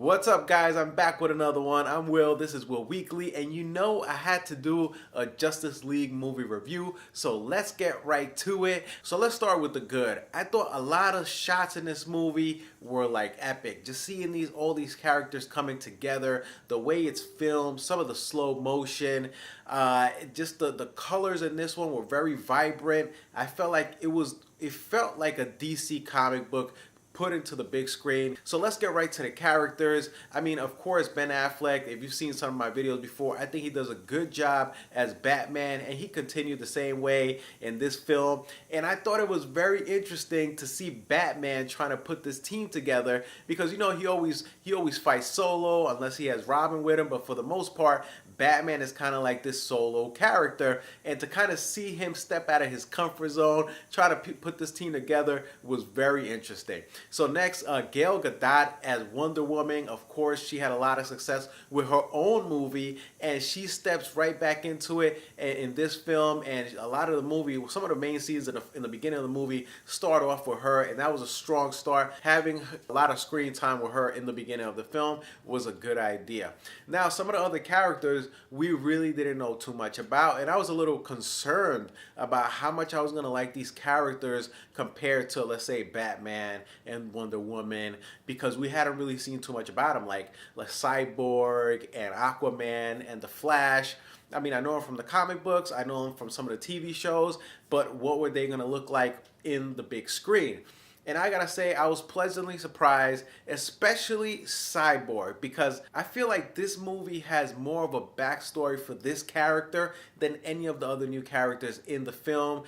What's up, guys? I'm back with another one. I'm Will. This is Will Weekly, and you know I had to do a Justice League movie review, so let's get right to it. So let's start with the good. I thought a lot of shots in this movie were like epic. Just seeing all these characters coming together, the way it's filmed, some of the slow motion, just the colors in this one were very vibrant. I felt like it felt like a DC comic book put into the big screen. So let's get right to the characters. I mean, of course, Ben Affleck, if you've seen some of my videos before, I think he does a good job as Batman, and he continued the same way in this film. And I thought it was very interesting to see Batman trying to put this team together because, you know, he always fights solo unless he has Robin with him, but for the most part, Batman is kind of like this solo character, and to kind of see him step out of his comfort zone, try to put this team together was very interesting. So next, Gal Gadot as Wonder Woman. Of course, she had a lot of success with her own movie, and she steps right back into it in this film. And a lot of the movie, some of the main scenes in the beginning of the movie start off with her, and that was a strong start. Having a lot of screen time with her in the beginning of the film was a good idea. Now, some of the other characters we really didn't know too much about, and I was a little concerned about how much I was going to like these characters compared to, let's say, Batman and Wonder Woman, because we hadn't really seen too much about them, like Cyborg and Aquaman and the Flash. I mean, I know them from the comic books, I know them from some of the TV shows, but what were they going to look like in the big screen? And I gotta say, I was pleasantly surprised, especially Cyborg, because I feel like this movie has more of a backstory for this character than any of the other new characters in the film,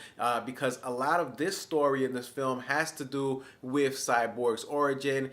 because a lot of this story in this film has to do with Cyborg's origin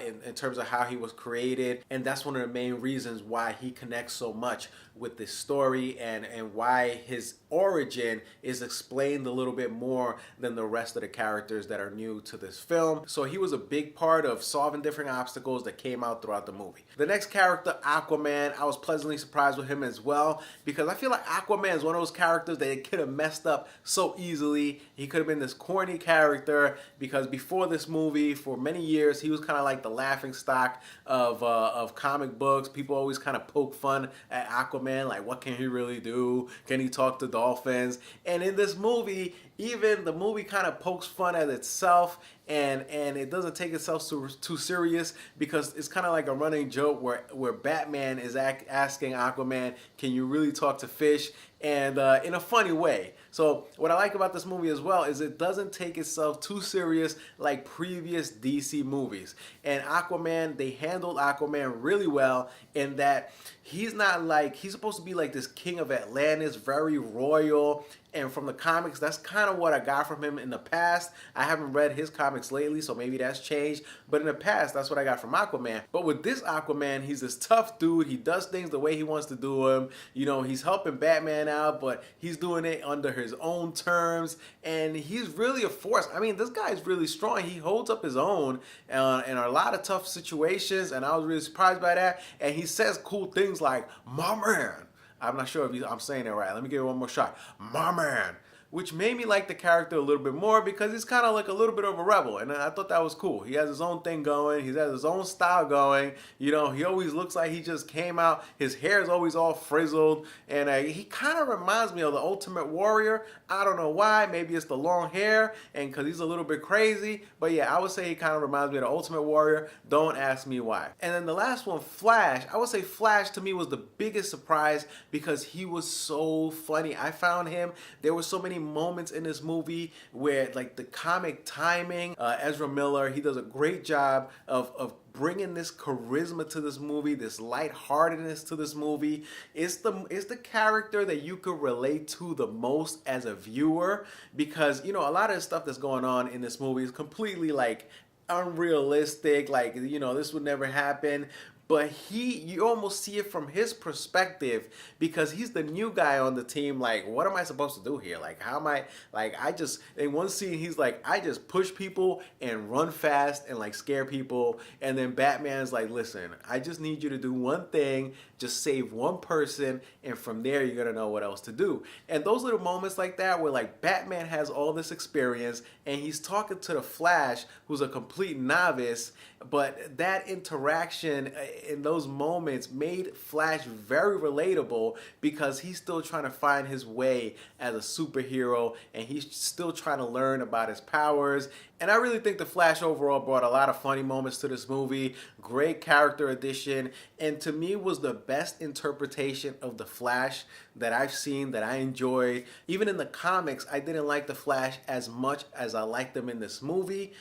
in terms of how he was created, and that's one of the main reasons why he connects so much with this story and why his origin is explained a little bit more than the rest of the characters that are new to this film. So he was a big part of solving different obstacles that came out throughout the movie. The next character, Aquaman, I was pleasantly surprised with him as well, because I feel like Aquaman is one of those characters that could have messed up so easily. He could have been this corny character, because before this movie, for many years, he was kind of like the laughing stock of comic books. People always kind of poke fun at Aquaman, like, what can he really do? Can he talk to dolphins? And in this movie, even the movie kind of pokes fun at itself, and it doesn't take itself too serious, because it's kind of like a running joke where Batman is asking Aquaman, can you really talk to fish? And in a funny way. So what I like about this movie as well is it doesn't take itself too serious like previous DC movies. And Aquaman, they handled Aquaman really well in that he's supposed to be like this king of Atlantis, very royal. And from the comics, that's kind of what I got from him in the past. I haven't read his comics lately, so maybe that's changed. But in the past, that's what I got from Aquaman. But with this Aquaman, he's this tough dude. He does things the way he wants to do them. You know, he's helping Batman out, but he's doing it under his own terms. And he's really a force. I mean, this guy's really strong. He holds up his own in a lot of tough situations, and I was really surprised by that. And he says cool things like, "My man." I'm not sure if I'm saying it right. Let me give it one more shot. My man. Which made me like the character a little bit more, because he's kind of like a little bit of a rebel, and I thought that was cool. He has his own thing going. He has his own style going. You know, he always looks like he just came out. His hair is always all frizzled, and he kind of reminds me of the Ultimate Warrior. I don't know why. Maybe it's the long hair, and because he's a little bit crazy. But yeah, I would say he kind of reminds me of the Ultimate Warrior. Don't ask me why. And then the last one, Flash. I would say Flash to me was the biggest surprise, because he was so funny. I found him. There were so many moments in this movie where, like, the comic timing, Ezra Miller, he does a great job of bringing this charisma to this movie, this lightheartedness to this movie. It's the character that you could relate to the most as a viewer, because, you know, a lot of the stuff that's going on in this movie is completely like unrealistic, like, you know, this would never happen. but you almost see it from his perspective because he's the new guy on the team. Like, what am I supposed to do here? Like, how am I, like, I just, in one scene, he's like, I just push people and run fast and like scare people. And then Batman's like, listen, I just need you to do one thing, just save one person, and from there you're gonna know what else to do. And those little moments like that where like Batman has all this experience and he's talking to the Flash, who's a complete novice, but that interaction in those moments made Flash very relatable because he's still trying to find his way as a superhero and he's still trying to learn about his powers. And I really think the Flash overall brought a lot of funny moments to this movie, great character addition, and to me was the best interpretation of the Flash that I've seen, that I enjoyed. Even in the comics, I didn't like the Flash as much as I liked him in this movie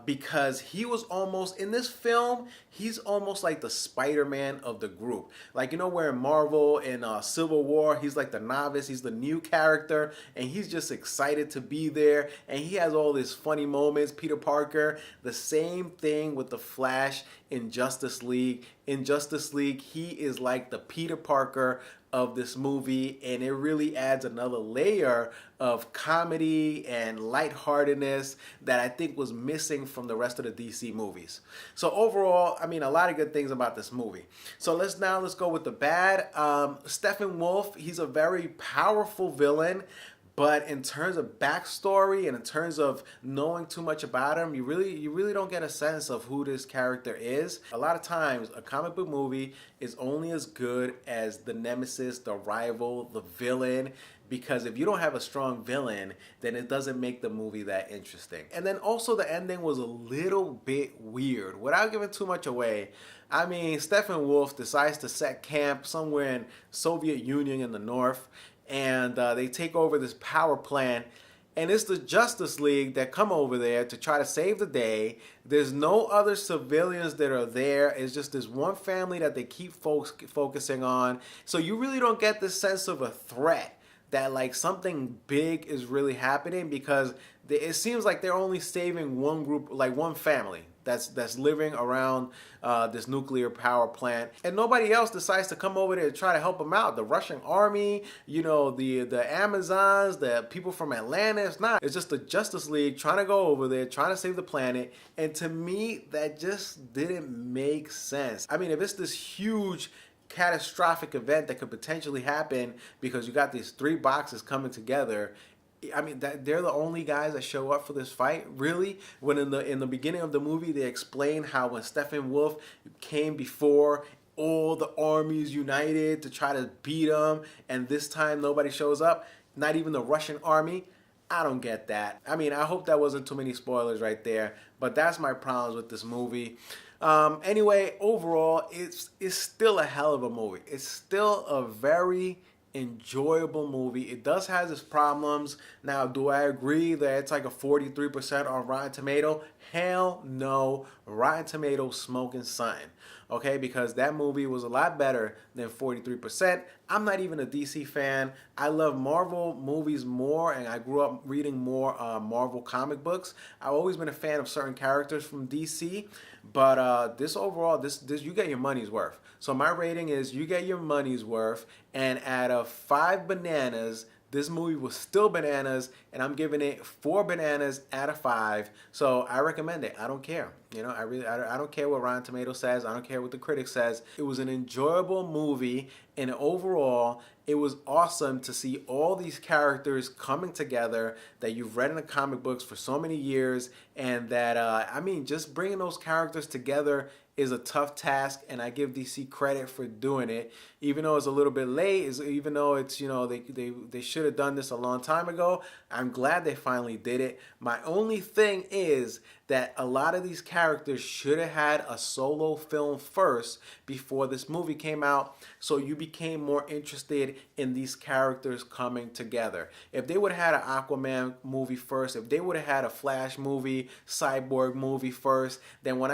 because he was almost, in this film, he's almost like the Spider-Man of the group. Like, you know, where in Marvel and Civil War, he's like the novice, he's the new character, and he's just excited to be there, and he has all these funny moments, Peter Parker. The same thing with the Flash in Justice League. In Justice League, he is like the Peter Parker of this movie, and it really adds another layer of comedy and lightheartedness that I think was missing from the rest of the DC movies. So overall, I mean, a lot of good things about this movie. So let's go with the bad. Steppenwolf, he's a very powerful villain. But in terms of backstory and in terms of knowing too much about him, you really don't get a sense of who this character is. A lot of times, a comic book movie is only as good as the nemesis, the rival, the villain. Because if you don't have a strong villain, then it doesn't make the movie that interesting. And then also the ending was a little bit weird. Without giving too much away, I mean, Steppenwolf decides to set camp somewhere in Soviet Union in the north, and they take over this power plant, and it's the Justice League that come over there to try to save the day. There's no other civilians that are there. It's just this one family that they keep focusing on. So you really don't get this sense of a threat that like something big is really happening, because it seems like they're only saving one group, like one family that's living around this nuclear power plant, and nobody else decides to come over there to try to help them out. The Russian army, you know, the Amazons, the people from Atlantis, it's just the Justice League trying to go over there, trying to save the planet. And to me, that just didn't make sense. I mean, if it's this huge catastrophic event that could potentially happen because you got these three boxes coming together, I mean, that they're the only guys that show up for this fight, really? When in the beginning of the movie they explain how when Steppenwolf came before, all the armies united to try to beat him, and this time nobody shows up, not even the Russian army. I don't get that. I mean, I hope that wasn't too many spoilers right there, but that's my problems with this movie. Anyway, overall, it's still a hell of a movie. It's still a very enjoyable movie. It does have its problems. Now, do I agree that it's like a 43% on Rotten Tomato? Hell no. Rotten Tomato smoking something. Okay, because that movie was a lot better than 43%. I'm not even a DC fan. I love Marvel movies more, and I grew up reading more Marvel comic books. I've always been a fan of certain characters from DC, but this overall, this you get your money's worth. So my rating is you get your money's worth, and out of 5 bananas, this movie was still bananas, and I'm giving it 4 bananas out of 5. So I recommend it. I don't care. You know, I don't care what Rotten Tomatoes says. I don't care what the critics says. It was an enjoyable movie, and overall, it was awesome to see all these characters coming together that you've read in the comic books for so many years, and that I mean, just bringing those characters together is a tough task, and I give DC credit for doing it, even though it's a little bit late. Even though it's, you know, they should have done this a long time ago. I'm glad they finally did it. My only thing is that a lot of these characters should have had a solo film first before this movie came out, so you became more interested in these characters coming together. If they would have had an Aquaman movie first, if they would have had a Flash movie, Cyborg movie first, then when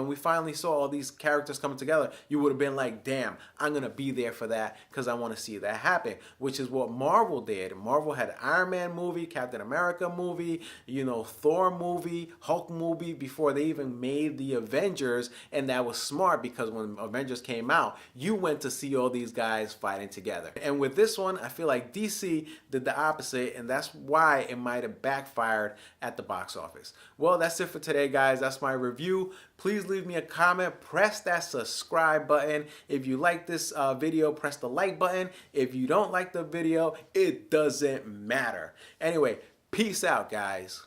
we finally saw all these characters coming together, you would have been like, damn, I'm gonna be there for that because I want to see that happen, which is what Marvel did. Marvel had an Iron Man movie, Captain America movie, you know, Thor movie, Hulk movie before they even made the Avengers, and that was smart because when Avengers came out, you went to see all these guys fighting together. And with this one, I feel like DC did the opposite, and that's why it might have backfired at the box office. Well, that's it for today, guys. That's my review. Please leave me a comment. Press that subscribe button. If you like this video, press the like button. If you don't like the video, it doesn't matter. Anyway, peace out, guys.